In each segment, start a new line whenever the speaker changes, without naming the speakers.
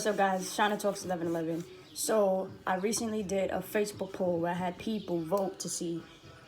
What's up, guys? Shauna Talks 1111. So, I recently did a Facebook poll where I had people vote to see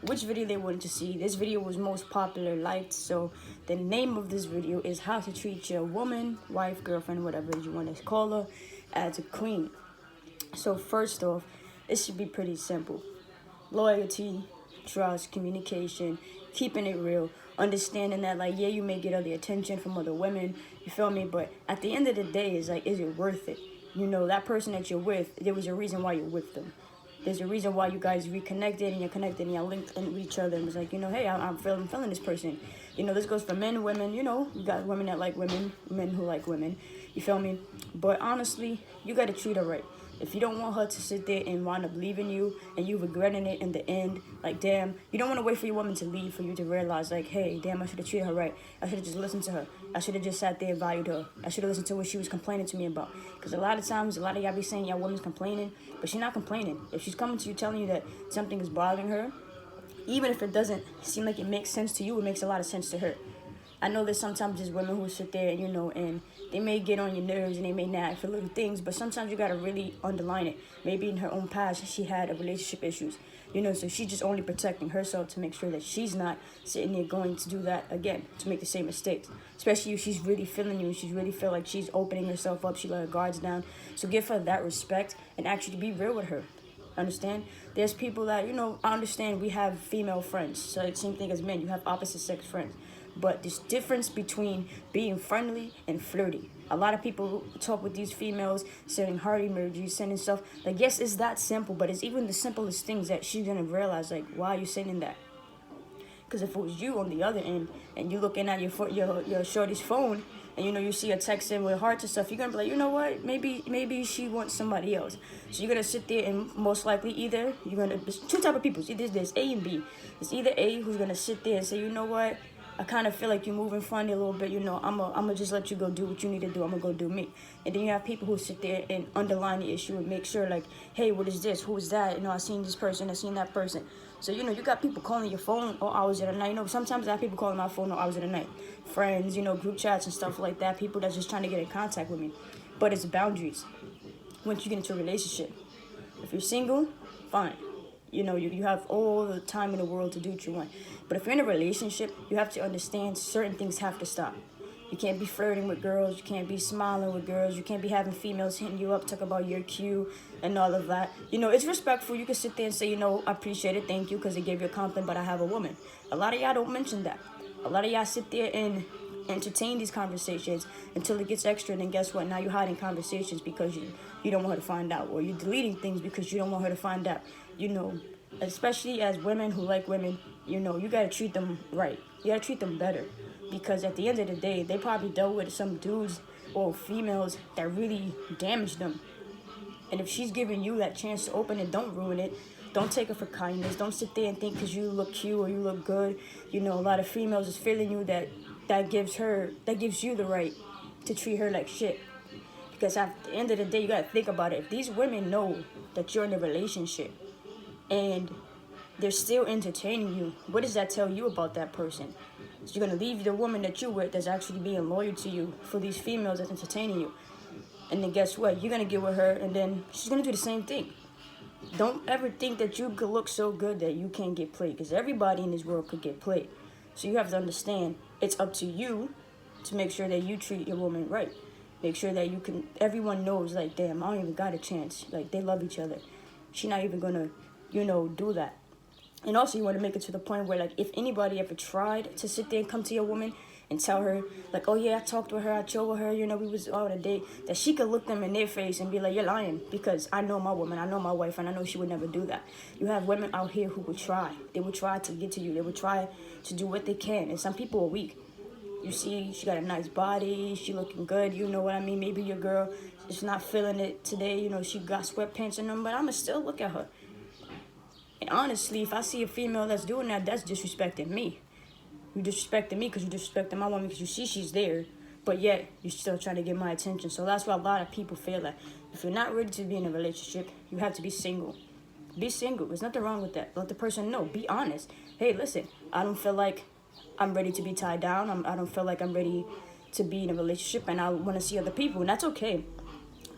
which video they wanted to see. This video was most popular liked, so the name of this video is how to treat your woman, wife, girlfriend, whatever you want to call her, as a queen. So, first off, it should be pretty simple. Loyalty, trust, communication, keeping it real, understanding that, like, yeah, you may get other attention from other women, you feel me, but at the end of the day, it's like, is it worth it? You know, that person that you're with, there was a reason why you're with them. There's a reason why you guys reconnected and you're connected and you're linked with each other, and it's like, you know, hey, I'm feeling this person. You know, this goes for men, women, you know, you got women that like women, men who like women, you feel me? But honestly, you got to treat her right. If you don't want her to sit there and wind up leaving you and you regretting it in the end, like, damn, you don't want to wait for your woman to leave for you to realize, like, hey, damn, I should have treated her right. I should have just listened to her. I should have just sat there and valued her. I should have listened to what she was complaining to me about. Because a lot of times, a lot of y'all be saying y'all woman's complaining, but she's not complaining. If she's coming to you telling you that something is bothering her, even if it doesn't seem like it makes sense to you, it makes a lot of sense to her. I know there's sometimes just women who sit there, you know, and they may get on your nerves and they may nag for little things, but sometimes you got to really underline it. Maybe in her own past, she had a relationship issues, you know, so she's just only protecting herself to make sure that she's not sitting there going to do that again, to make the same mistakes. Especially if she's really feeling you and she's really feel like she's opening herself up, she let her guards down. So give her that respect and actually be real with her. Understand? There's people that, you know, I understand we have female friends, so it's the same thing as men. You have opposite sex friends. But there's difference between being friendly and flirty. A lot of people talk with these females, sending heart emojis, sending stuff. Like, yes, it's that simple, but it's even the simplest things that she's going to realize, like, why are you sending that? Because if it was you on the other end, and you're looking at your shorty's phone, and, you know, you see a text in with hearts and stuff, you're going to be like, you know what, maybe she wants somebody else. So you're going to sit there and most likely either, there's two type of people. There's A and B. It's either A who's going to sit there and say, you know what, I kind of feel like you're moving funny a little bit, you know, I'm gonna just let you go do what you need to do. I'm gonna go do me. And then you have people who sit there and underline the issue and make sure, like, hey, what is this? Who is that? You know, I seen this person, I seen that person. So, you know, you got people calling your phone all hours of the night. You know, sometimes I have people calling my phone all hours of the night. Friends, you know, group chats and stuff like that. People that's just trying to get in contact with me. But it's boundaries once you get into a relationship. If you're single, fine. You know, you have all the time in the world to do what you want. But if you're in a relationship, you have to understand certain things have to stop. You can't be flirting with girls. You can't be smiling with girls. You can't be having females hitting you up, talk about your cue and all of that. You know, it's respectful. You can sit there and say, you know, I appreciate it, thank you, because they gave you a compliment, but I have a woman. A lot of y'all don't mention that. A lot of y'all sit there and entertain these conversations until it gets extra, and then guess what? Now you're hiding conversations because you don't want her to find out, or you're deleting things because you don't want her to find out. You know, especially as women who like women, you know, you got to treat them right. You got to treat them better, because at the end of the day, they probably dealt with some dudes or females that really damaged them. And if she's giving you that chance to open it, don't ruin it. Don't take her for kindness. Don't sit there and think because you look cute or you look good. You know, a lot of females is feeling you that gives you the right to treat her like shit. Because at the end of the day, you got to think about it. If these women know that you're in a relationship and they're still entertaining you, what does that tell you about that person? So you're going to leave the woman that you're with that's actually being loyal to you for these females that's entertaining you. And then guess what? You're going to get with her and then she's going to do the same thing. Don't ever think that you could look so good that you can't get played, because everybody in this world could get played. So you have to understand it's up to you to make sure that you treat your woman right. Make sure that everyone knows, like, damn, I don't even got a chance. Like, they love each other. She's not even going to, you know, do that. And also you want to make it to the point where, like, if anybody ever tried to sit there and come to your woman and tell her, like, oh yeah, I talked with her, I chilled with her, you know, we was on a date, that she could look them in their face and be like, you're lying, because I know my woman, I know my wife, and I know she would never do that. You have women out here who would try. They would try to get to you. They would try to do what they can. And some people are weak. You see, she got a nice body, she looking good, you know what I mean? Maybe your girl is not feeling it today, you know, she got sweatpants in them, but I'ma still look at her. And honestly, if I see a female that's doing that, that's disrespecting me. You disrespecting me because you disrespecting my woman because you see she's there, but yet you're still trying to get my attention. So that's why a lot of people feel like if you're not ready to be in a relationship, you have to be single. Be single. There's nothing wrong with that. Let the person know. Be honest. Hey, listen, I don't feel like I'm ready to be tied down. I don't feel like I'm ready to be in a relationship, and I want to see other people, and that's okay.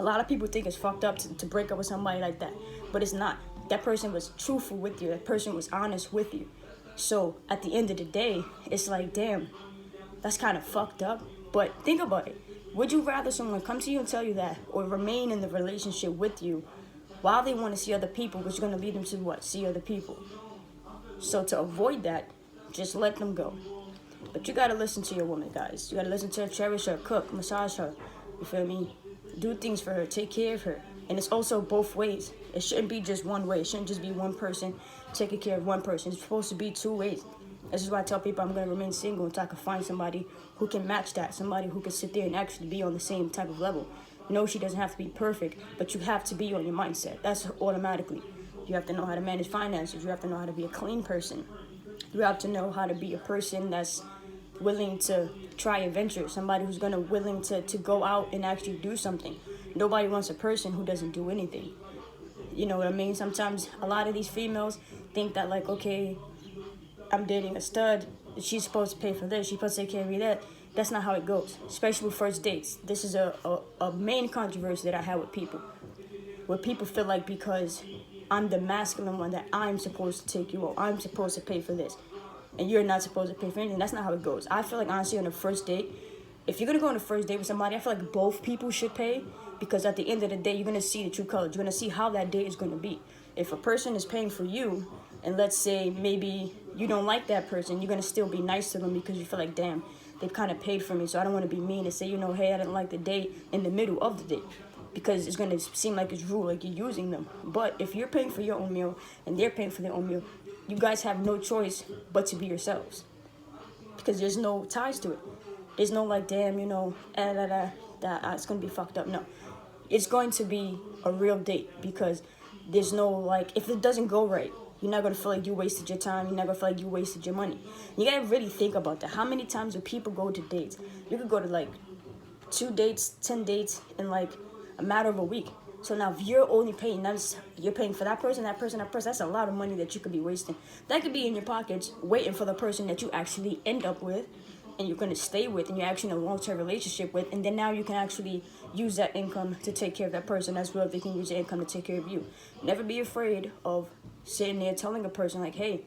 A lot of people think it's fucked up to break up with somebody like that, but it's not. That person was truthful with you. That person was honest with you. So at the end of the day, it's like, damn, that's kind of fucked up. But think about it. Would you rather someone come to you and tell you that, or remain in the relationship with you while they want to see other people, which is going to lead them to what? See other people. So to avoid that, just let them go. But you got to listen to your woman, guys. You got to listen to her, cherish her, cook, massage her. You feel me? Do things for her, take care of her. And it's also both ways. It shouldn't be just one way. It shouldn't just be one person taking care of one person. It's supposed to be two ways. This is why I tell people I'm going to remain single until I can find somebody who can match that. Somebody who can sit there and actually be on the same type of level. No, she doesn't have to be perfect, but you have to be on your mindset. That's automatically. You have to know how to manage finances. You have to know how to be a clean person. You have to know how to be a person that's willing to try adventures. Somebody who's willing to go out and actually do something. Nobody wants a person who doesn't do anything. You know what I mean? Sometimes a lot of these females think that, like, okay, I'm dating a stud, she's supposed to pay for this, she's supposed to take care of me that. That's not how it goes, especially with first dates. This is a main controversy that I have with people, where people feel like because I'm the masculine one that I'm supposed to take you out, I'm supposed to pay for this, and you're not supposed to pay for anything. That's not how it goes. I feel like, honestly, on a first date, if you're going to go on a first date with somebody, I feel like both people should pay, because at the end of the day, you're going to see the true colors. You're going to see how that date is going to be. If a person is paying for you, and let's say maybe you don't like that person, you're going to still be nice to them because you feel like, damn, they've kind of paid for me, so I don't want to be mean and say, you know, hey, I didn't like the date in the middle of the date, because it's going to seem like it's rude, like you're using them. But if you're paying for your own meal and they're paying for their own meal, you guys have no choice but to be yourselves, because there's no ties to it. There's no like, damn, you know, it's going to be fucked up. No, it's going to be a real date, because there's no, like, if it doesn't go right, you're not going to feel like you wasted your time. You're not going to feel like you wasted your money. You got to really think about that. How many times do people go to dates? You could go to, like, 2 dates, 10 dates in, like, a matter of a week. So now if you're only paying, you're paying for that person, that's a lot of money that you could be wasting. That could be in your pockets waiting for the person that you actually end up with and you're going to stay with and you're actually in a long-term relationship with. And then now you can actually use that income to take care of that person as well. They can use the income to take care of you. Never be afraid of sitting there telling a person, like, hey,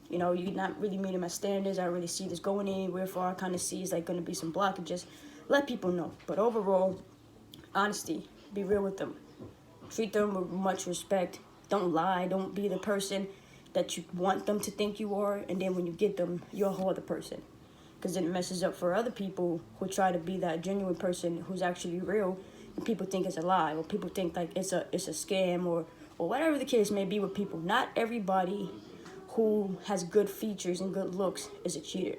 you know, you're not really meeting my standards. I don't really see this going anywhere far. I kind of see it's like going to be some blockages. Let people know. But overall, honesty, be real with them. Treat them with much respect. Don't lie. Don't be the person that you want them to think you are. And then when you get them, you're a whole other person. Because then it messes up for other people who try to be that genuine person who's actually real. And people think it's a lie. Or people think like it's a scam or whatever the case may be with people. Not everybody who has good features and good looks is a cheater.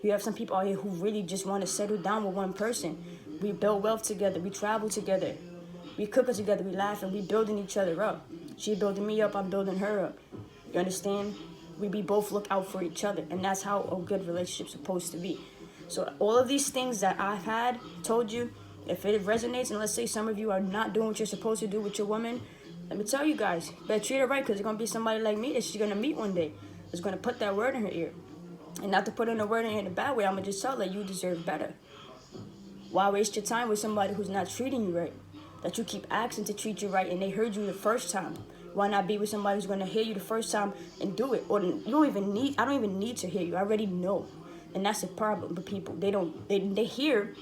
You have some people out here who really just want to settle down with one person. We build wealth together. We travel together. We cook it together. We laugh and we building each other up. She building me up. I'm building her up. You understand? We both look out for each other. And that's how a good relationship's supposed to be. So all of these things that I've told you, if it resonates, and let's say some of you are not doing what you're supposed to do with your woman, let me tell you guys, better treat her right, because there's going to be somebody like me that she's going to meet one day that's going to put that word in her ear. And not to put in a word in her in a bad way, I'm going to just tell her you deserve better. Why waste your time with somebody who's not treating you right? That you keep asking to treat you right and they heard you the first time. Why not be with somebody who's going to hear you the first time and do it? Or I don't even need to hear you. I already know. And that's the problem with people. They hear,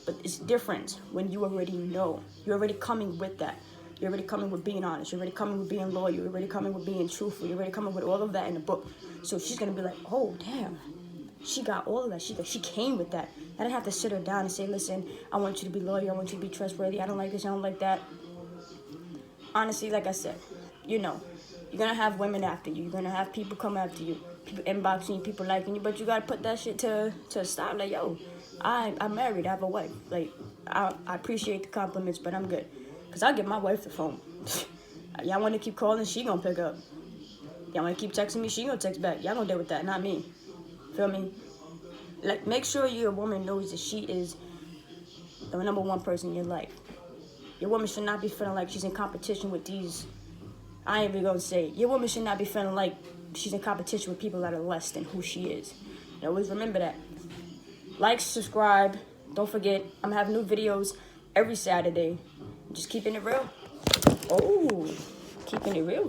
but it's different when you already know. You're already coming with that. You're already coming with being honest. You're already coming with being loyal. You're already coming with being truthful. You're already coming with all of that in the book. So she's going to be like, oh, damn. She got all of that. She came with that. I didn't have to sit her down and say, listen, I want you to be loyal. I want you to be trustworthy. I don't like this. I don't like that. Honestly, like I said, you know, you're going to have women after you. You're going to have people come after you. People inboxing you, people liking you. But you got to put that shit to stop. Like, yo, I'm married. I have a wife. Like, I appreciate the compliments, but I'm good. Because I'll give my wife the phone. Y'all want to keep calling, she going to pick up. Y'all want to keep texting me, she going to text back. Y'all going to deal with that, not me. Feel me? Like, make sure your woman knows that she is the number one person in your life. Your woman should not be feeling like she's in competition with these. I ain't even going to say it. Your woman should not be feeling like she's in competition with people that are less than who she is. And always remember that. Like, subscribe. Don't forget, I'm having new videos every Saturday. Just keeping it real. Oh, keeping it real.